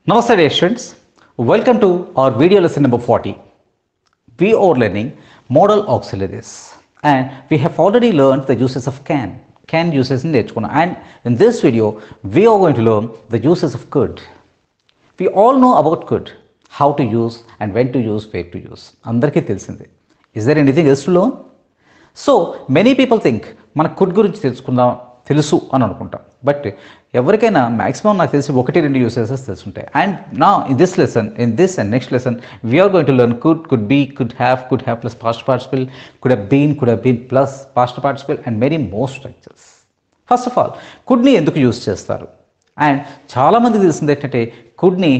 Namaste dear students, welcome to our video lesson number 40. We are learning modal auxiliaries and we have already learned the uses of can uses in నేర్చుకున్నాం and in this video we are going to learn the uses of could. We all know about could, how to use and when to use, where to use. అందరికీ తెలిసిందే. Is there anything else to learn? So many people think మన could గురించి తెలుసు అని అనుకుంటాం, but ఎవరికైనా maximum నాకు తెలిసి ఒకటి రెండు యూసెసెస్ తెలుసుంటాయి. అండ్ నా in this and next lesson we are going to learn could be, could have plus past participle, could have been plus past participle and many more structures. First of all కుడ్ని ఎందుకు use చేస్తారు? And చాలామంది తెలిసింది ఏంటంటే కుడ్ని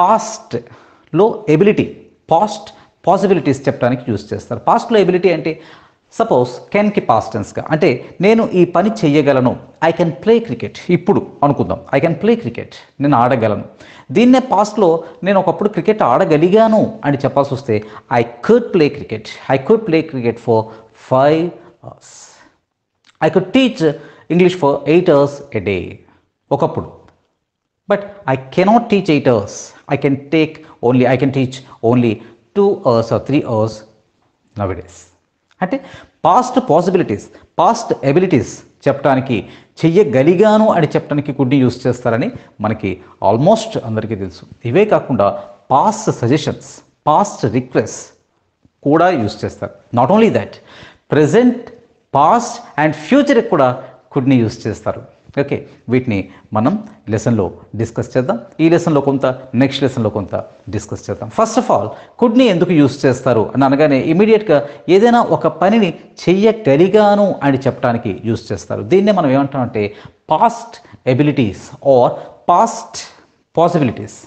పాస్ట్లో ability, past possibilities చెప్పడానికి use చేస్తారు. పాస్ట్లో ఎబిలిటీ అంటే సపోజ్ కెన్కి పాస్ట్ టెన్స్గా, అంటే నేను ఈ పని చెయ్యగలను. I can play cricket. ఇప్పుడు అనుకుందాం, ఐ కెన్ ప్లే క్రికెట్, నేను ఆడగలను. దీన్నే పాస్ట్లో నేను ఒకప్పుడు క్రికెట్ ఆడగలిగాను అని చెప్పాల్సి వస్తే I could play cricket for 5 hours. I could teach English for 8 hours a day ఒకప్పుడు. But I cannot teach 8 hours. I can teach only 2 hours or 3 hours nowadays. అంటే పాస్ట్ పాసిబిలిటీస్, పాస్ట్ ఎబిలిటీస్ చెప్పడానికి, చెయ్యగలిగాను అని చెప్పడానికి కుడ్ని use చేస్తారని మనకి almost అందరికీ తెలుసు. ఇవే కాకుండా పాస్ట్ సజెషన్స్, పాస్ట్ రిక్వెస్ట్ కూడా యూస్ చేస్తారు. Not only that, present, past and ఫ్యూచర్కి కూడా కుడ్ని యూస్ చేస్తారు. ఓకే, వీటిని మనం లెసన్లో డిస్కస్ చేద్దాం. ఈ లెసన్లో కొంత, నెక్స్ట్ లెసన్లో కొంత డిస్కస్ చేద్దాం. ఫస్ట్ ఆఫ్ ఆల్ కుడ్ని ఎందుకు యూస్ చేస్తారు అని అనగానే ఇమీడియట్గా ఏదైనా ఒక పనిని చెయ్యగలిగాను అని చెప్పడానికి యూస్ చేస్తారు. దీన్నే మనం ఏమంటామంటే past abilities or past possibilities.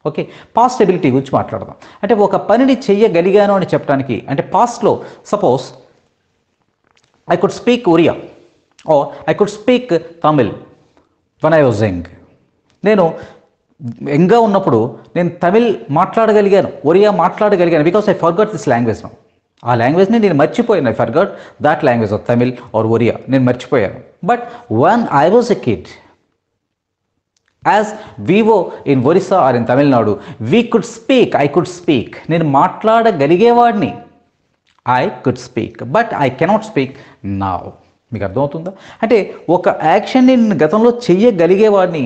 Okay, past ability గురించి మాట్లాడదాం. అంటే ఒక పనిని చెయ్యగలిగాను అని చెప్పడానికి, అంటే పాస్ట్లో suppose I could speak Oriya or I could speak Tamil when I was young. నేను యంగ్గా ఉన్నప్పుడు నేను తమిళ్ మాట్లాడగలిగాను, ఒరియా మాట్లాడగలిగాను, because I forgot this language now. ఆ లాంగ్వేజ్ని నేను మర్చిపోయాను. I forgot that language of Tamil or Oriya, నేను మర్చిపోయాను. But when I was a kid, as we were in Orissa or in Tamil Nadu, I could speak, నేను మాట్లాడగలిగేవాడిని. I could speak, but I cannot speak now. మీకు అర్థమవుతుందా? అంటే ఒక యాక్షన్ని నేను గతంలో చెయ్యగలిగేవాడిని.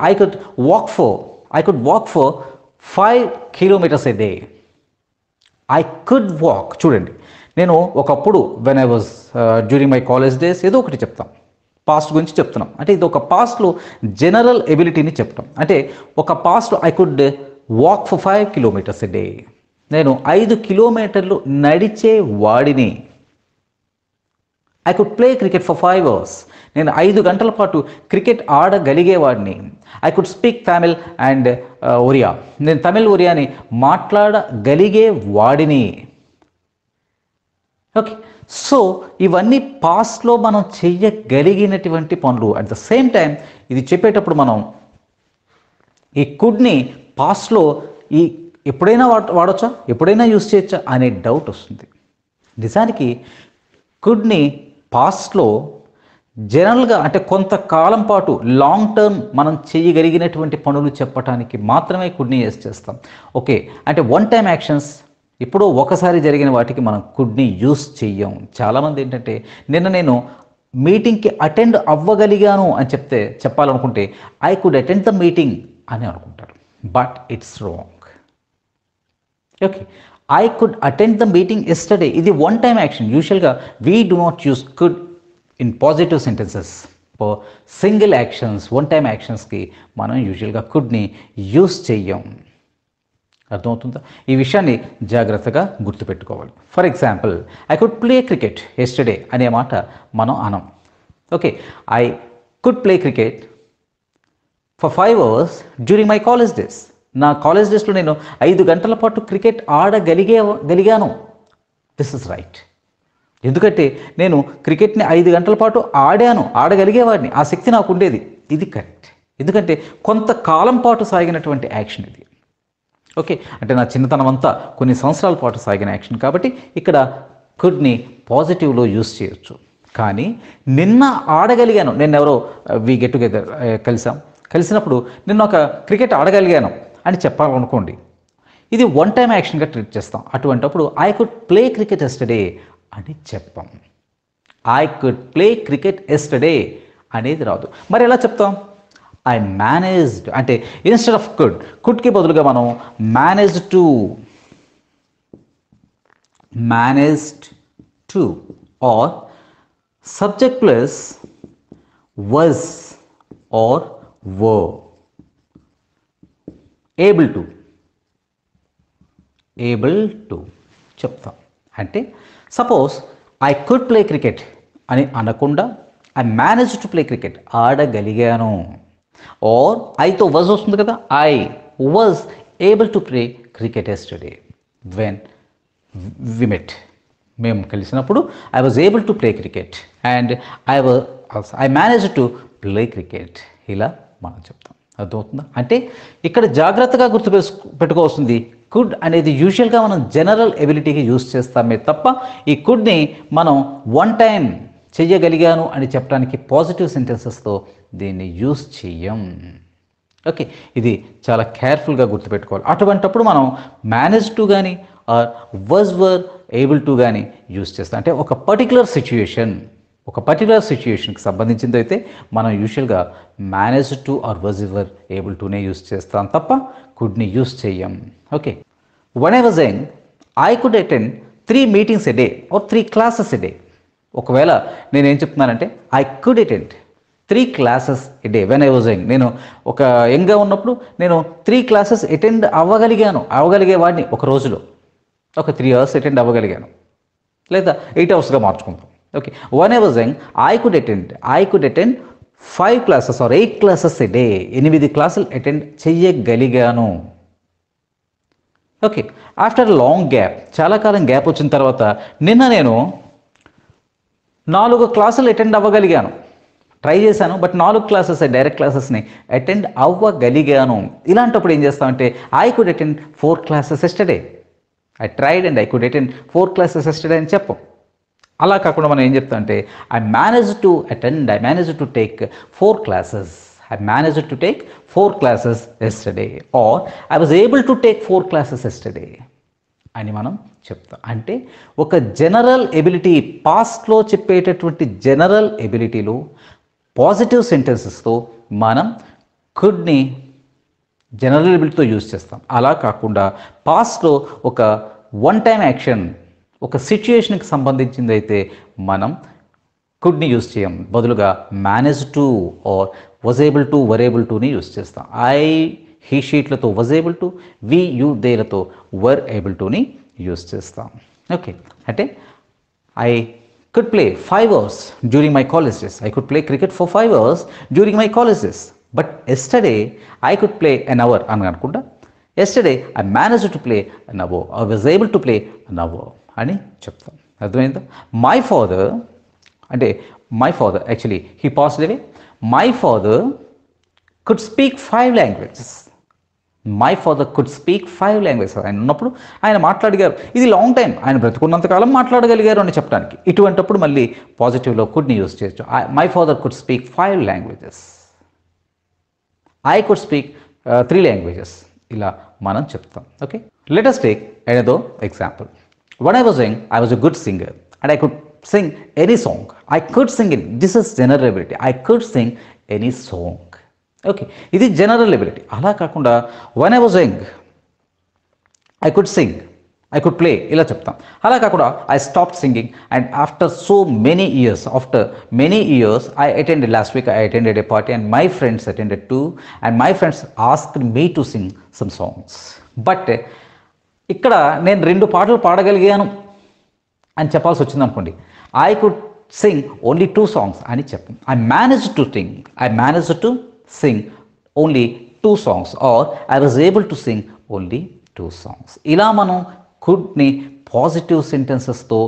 I could walk for 5 kilometers a day. I could walk. చూడండి, నేను ఒకప్పుడు when I was during my college days, ఏదో ఒకటి చెప్తాం, పాస్ట్ గురించి చెప్తున్నాం. అంటే ఇది ఒక పాస్ట్లో జనరల్ ఎబిలిటీని చెప్తాం. అంటే ఒక పాస్ట్లో I could walk for 5 kilometers a day. నేను 5 kilometers నడిచే వాడిని. I could play cricket for 5 hours. నేను 5 గంటల పాటు క్రికెట్ ఆడగలిగేవాడిని. I could speak Tamil and Oriya, నేను తమిళ్ ఒరియాని మాట్లాడగలిగే వాడిని. ఓకే, సో ఇవన్నీ పాస్ట్లో మనం చెయ్యగలిగినటువంటి పనులు. అట్ ద సేమ్ టైం ఇది చెప్పేటప్పుడు మనం ఈ కుడ్ని పాస్ట్లో ఎప్పుడైనా వాడచ్చా, ఎప్పుడైనా యూస్ చేయొచ్చా అనే డౌట్ వస్తుంది. నిజానికి కుడ్ని పాస్ట్లో జనరల్గా, అంటే కొంతకాలం పాటు లాంగ్ టర్మ్ మనం చేయగలిగినటువంటి పనులు చెప్పడానికి మాత్రమే కుడ్ని యూస్ చేస్తాం. ఓకే, అంటే వన్ టైం యాక్షన్స్, ఎప్పుడో ఒకసారి జరిగిన వాటికి మనం కుడ్ని యూస్ చెయ్యం. చాలామంది ఏంటంటే నేను మీటింగ్కి అటెండ్ అవ్వగలిగాను అని చెప్పాలనుకుంటే I could attend the meeting అని అనుకుంటారు. But it's wrong. Okay, I could attend the meeting yesterday. ఇది one time action. యూజువల్గా we do not use could in positive sentences. For single actions, one time actionsకి మనం యూజువల్గా couldని use చెయ్యం. అర్థమవుతుందా? ఈ విషయాన్ని జాగ్రత్తగా గుర్తుపెట్టుకోవాలి. For example, I could play cricket yesterday అనే మాట మనం అనం. Okay, I could play cricket for 5 hours during my college days. నా కాలేజ్ డేస్లో నేను 5 గంటల పాటు క్రికెట్ ఆడగలిగాను. This is right. ఎందుకంటే నేను క్రికెట్ని 5 గంటల పాటు ఆడగలిగేవాడిని. ఆ శక్తి నాకు ఉండేది. ఇది కరెక్ట్. ఎందుకంటే కొంతకాలం పాటు సాగినటువంటి యాక్షన్ ఇది. ఓకే, అంటే నా చిన్నతనం అంతా కొన్ని సంవత్సరాల పాటు సాగిన యాక్షన్ కాబట్టి ఇక్కడ కుడ్ని పాజిటివ్లో యూస్ చేయొచ్చు. కానీ నిన్న ఆడగలిగాను, నేను ఎవరో వి గెట్ టుగెదర్ కలిసాం, కలిసినప్పుడు నిన్న ఒక క్రికెట్ ఆడగలిగాను అని చెప్పాలనుకోండి, ఇది వన్ టైం యాక్షన్గా ట్రీట్ చేస్తాం. అటువంటప్పుడు I could play cricket yesterday అని చెప్పాం. I could play cricket yesterday అనేది రాదు. మరి ఎలా చెప్తాం? ఐ మేనేజ్డ్ అంటే ఇన్స్టెడ్ ఆఫ్ కుడ్కి బదులుగా మనం managed to or subject plus was or were able to చెప్తాం. అంటే suppose I could play cricket అని అనకుండా I manage to play cricket, ఆడగలిగాను. ఆర్ ఐతో వాజ్ వస్తుంది కదా, I was able to play cricket yesterday when we met, మేము కలిసినప్పుడు I was able to play cricket and I manage to play cricket, ఇలా మనం చెప్తాం. అర్థమవుతుందా? అంటే ఇక్కడ జాగ్రత్తగా పెట్టుకోవాల్సింది కుడ్ అనేది యూజువల్గా మనం జనరల్ ఎబిలిటీకి యూజ్ చేస్తామే తప్ప ఈ కుడ్ని మనం వన్ టైం చెయ్యగలిగాను అని చెప్పడానికి పాజిటివ్ సెంటెన్సెస్తో దీన్ని యూజ్ చెయ్యం. ఓకే, ఇది చాలా కేర్ఫుల్గా గుర్తుపెట్టుకోవాలి. అటువంటప్పుడు మనం మేనేజ్ టు కానీ ఆర్ వర్ ఏబుల్ టు కానీ యూజ్ చేస్తాం. అంటే ఒక పర్టికులర్ సిచ్యుయేషన్కి సంబంధించింది అయితే మనం యూజువల్గా manage to or were able టునే యూజ్ చేస్తాం తప్ప కుడ్ని యూజ్ చెయ్యం. Okay, when I was young I could attend 3 meetings a day or 3 classes a day. ఒకవేళ నేనేం చెప్తున్నానంటే I could attend 3 classes a day when I was young. నేను ఒక యంగ్గా ఉన్నప్పుడు నేను 3 classes అటెండ్ అవ్వగలిగేవాడిని ఒక రోజులో, ఒక 3 hours అటెండ్ అవ్వగలిగాను, లేదా 8 hours మార్చుకుంటాం. Okay, when I was young I could attend 5 classes or 8 classes a day, 8 క్లాసులు అటెండ్ చెయ్యగలిగాను. ఓకే, ఆఫ్టర్ లాంగ్ గ్యాప్, చాలా కాలం గ్యాప్ వచ్చిన తర్వాత నిన్న నేను 4 క్లాసులు అటెండ్ అవ్వగలిగాను. ట్రై చేశాను బట్ 4 క్లాసెస్ డైరెక్ట్ క్లాసెస్ని అటెండ్ అవ్వగలిగాను. ఇలాంటప్పుడు ఏం చేస్తామంటే I could attend 4 classes yesterday, I tried and I could attend 4 classes yesterday అని చెప్పం. అలా కాకుండా మనం ఏం చెప్తామంటే I manage to take 4 classes yesterday or I was able to take 4 classes yesterday అని మనం చెప్తాం. అంటే ఒక జనరల్ ఎబిలిటీ, పాస్ట్లో చెప్పేటటువంటి జనరల్ ఎబిలిటీలు పాజిటివ్ సెంటెన్సెస్తో మనం కుడ్ని జనరల్ ఎబిలిటీతో యూజ్ చేస్తాం. అలా కాకుండా పాస్ట్లో ఒక వన్ టైం యాక్షన్, ఒక సిచ్యుయేషన్కి సంబంధించింది అయితే మనం కుడ్ని యూజ్ చేయం, బదులుగా manage to or was able to were able టుని యూజ్ చేస్తాం. ఐ హీ షీట్లతో was able to, we you దేలతో వర్ ఏబుల్ టుని యూజ్ చేస్తాం. ఓకే, అంటే I could play 5 hours during my college days, I could play cricket for 5 hours during my college days, but yesterday I could play an hour అని అనుకుంటా, yesterday I manage to play an hour, I was able to play an hour అని చెప్తాం. అర్థమైందా? My father actually he passed away. My father could speak 5 languages. ఆయన ఉన్నప్పుడు ఆయన మాట్లాడగారు. ఇది long time, ఆయన బ్రతుకున్నంతకాలం మాట్లాడగలిగారు అని చెప్పడానికి. ఇటువంటప్పుడు మళ్ళీ పాజిటివ్లో కుడ్ని యూజ్ చేయొచ్చు. My father could speak 5 languages, I could speak 3 languages, ఇలా మనం చెప్తాం. Okay, let us take another example. When I was young, I was a good singer and I could sing any song. I could sing it. This is general ability. I could sing any song. Okay, ఇది general ability. అలా కాకుండా when I was young, I could sing, I could play, ఇలా చెప్తాం. అలా కాకుండా I stopped singing and after many years I attended, last week I attended a party and my friends attended too and my friends asked me to sing some songs. But ఇక్కడ నేను 2 పాటలు పాడగలిగాను అని చెప్పాల్సి వచ్చింది అనుకోండి, I could sing only 2 songs అని చెప్పాం. I manage to sing only 2 songs or I was able to sing only 2 songs. ఇలా మనం కుడ్ని పాజిటివ్ సెంటెన్సెస్తో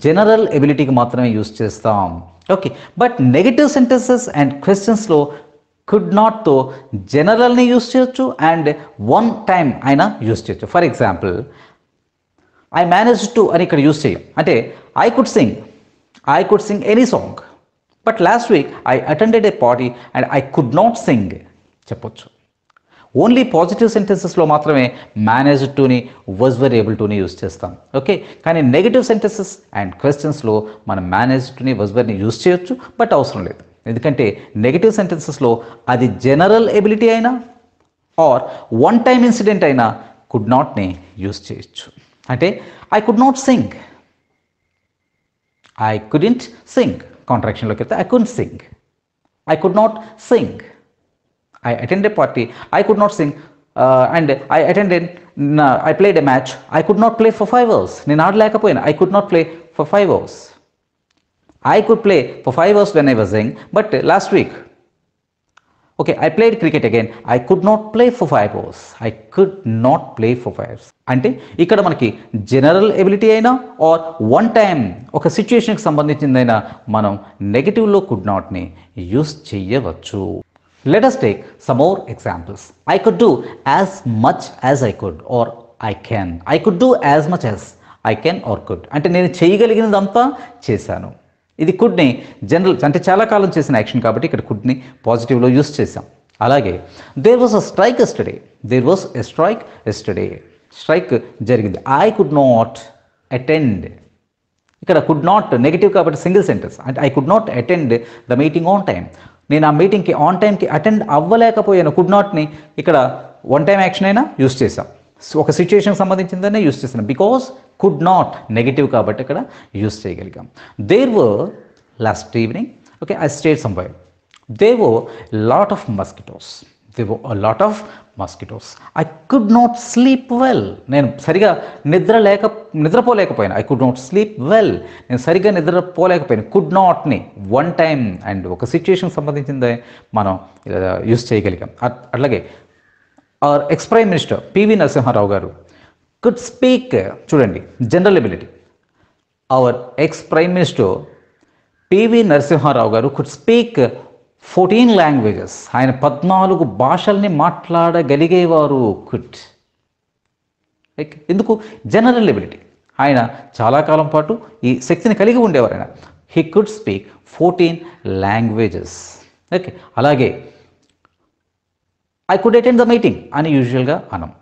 జనరల్ ఎబిలిటీకి మాత్రమే యూజ్ చేస్తాం. Okay, but negative sentences and క్వశ్చన్స్లో కుడ్ నాట్తో జనరల్ని యూజ్ చేయొచ్చు అండ్ వన్ టైం అయినా యూజ్ చేయొచ్చు. For example, I manage to అని ఇక్కడ యూజ్ చేయం. అంటే I could sing any song, but last week I attended a party and I could not sing చెప్పొచ్చు. ఓన్లీ పాజిటివ్ సెంటెన్సెస్లో మాత్రమే మేనేజ్డ్ టుని వాజ్ వర్ ఏబుల్ టుని యూజ్ చేస్తాం. ఓకే, కానీ నెగిటివ్ సెంటెన్సెస్ అండ్ క్వశ్చన్స్లో మనం మేనేజ్డ్ టుని వాజ్ వర్ని యూజ్ చేయొచ్చు, బట్ అవసరం లేదు. ఎందుకంటే నెగిటివ్ సెంటెన్సెస్లో అది జనరల్ ఎబిలిటీ అయినా ఆర్ వన్ టైమ్ ఇన్సిడెంట్ అయినా కుడ్ నాట్ని యూజ్ చేయొచ్చు. అంటే I could not sing, I couldn't sing. కాంట్రాక్షన్లోకి వెళ్తే I couldn't sing, I could not sing. I attended a party, I could not sing, and I played a match, I could not play for 5 hours. నేను ఆడలేకపోయినా, I could not play for 5 hours. I could play for 5 hours when I was young, but last week, okay, I played cricket again, I could not play for 5 hours. I could not play for 5 hours. అంటే ఇక్కడ మనకి general ability అయినా or one time ఒక సిచ్యుయేషన్కి సంబంధించిందైనా మనం నెగిటివ్లో could నాట్ని use చేయవచ్చు. Let us take some more examples. I could do as much as I could or I can. I could do as much as I can or could. అంటే నేను చేయగలిగినదంతా చేశాను. ఇది కుడ్ని general అంటే చాలా కాలం చేసిన యాక్షన్ కాబట్టి ఇక్కడ కుడ్ని పాజిటివ్లో యూస్ చేసాం. అలాగే there was a strike yesterday. There was a strike yesterday. Strike జరిగింది. I could not attend. ఇక్కడ కుడ్ నాట్ నెగిటివ్ కాబట్టి సింగిల్ సెంటెన్స్. అంటే I could not attend the meeting on time. నేను ఆ మీటింగ్కి ఆన్ టైంకి అటెండ్ అవ్వలేకపోయాను. కుడ్ నాట్ని ఇక్కడ వన్ టైం యాక్షన్ అయినా యూస్ చేసాం, ఒక సిచ్యుయేషన్కి సంబంధించిందనే యూస్ చేసాం. బికాస్ కుడ్ నాట్ నెగిటివ్ కాబట్టి ఇక్కడ యూస్ చేయగలిగాం. There were last evening, okay, I stayed somewhere. There were lot of mosquitoes. There were a lot of mosquitoes. I could not sleep well. నేను సరిగా నిద్రపోలేకపోయాను. I could not sleep well. నేను సరిగా నిద్రపోలేకపోయాను. Could నాట్ని one time and ఒక సిచ్యుయేషన్కి సంబంధించిందే మనం యూస్ చేయగలిగాం. అట్లాగే hour ex prime minister PV Narasimha Rao గారు కుడ్ స్పీక్. చూడండి, general ability. Our ex prime minister PV Narasimha Rao గారు కుడ్ స్పీక్ 14 లాంగ్వేజెస్. ఆయన 14 భాషల్ని మాట్లాడగలిగేవారు. కుడ్. ఎందుకు? General ability. ఆయన చాలా కాలం పాటు ఈ శక్తిని కలిగి ఉండేవారు. ఆయన he could speak 14 languages. Okay, అలాగే I could attend the meeting అని యూజువల్గా అనం.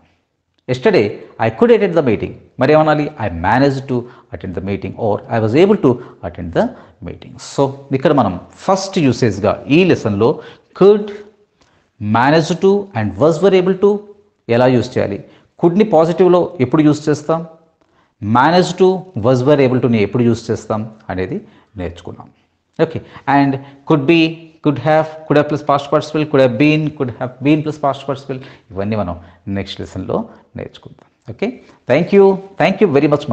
Yesterday I could attend the meeting. మరి ఏమనాలి? I manage to attend the meeting are I was able to attend the meeting. So ఇక్కడ మనం first యూసేజ్గా ఈ లెసన్లో could, manage to and was were able to ఎలా యూస్ చేయాలి, కుడ్ని పాజిటివ్లో ఎప్పుడు యూస్ చేస్తాం, manage to was were able టుని ఎప్పుడు యూస్ చేస్తాం అనేది నేర్చుకున్నాం. Okay, and could be, could have plus past participle, could have been plus past participle. ఇవన్నీ మనం నెక్స్ట్ లెసన్లో నేర్చుకుందాం. Okay, thank you very much my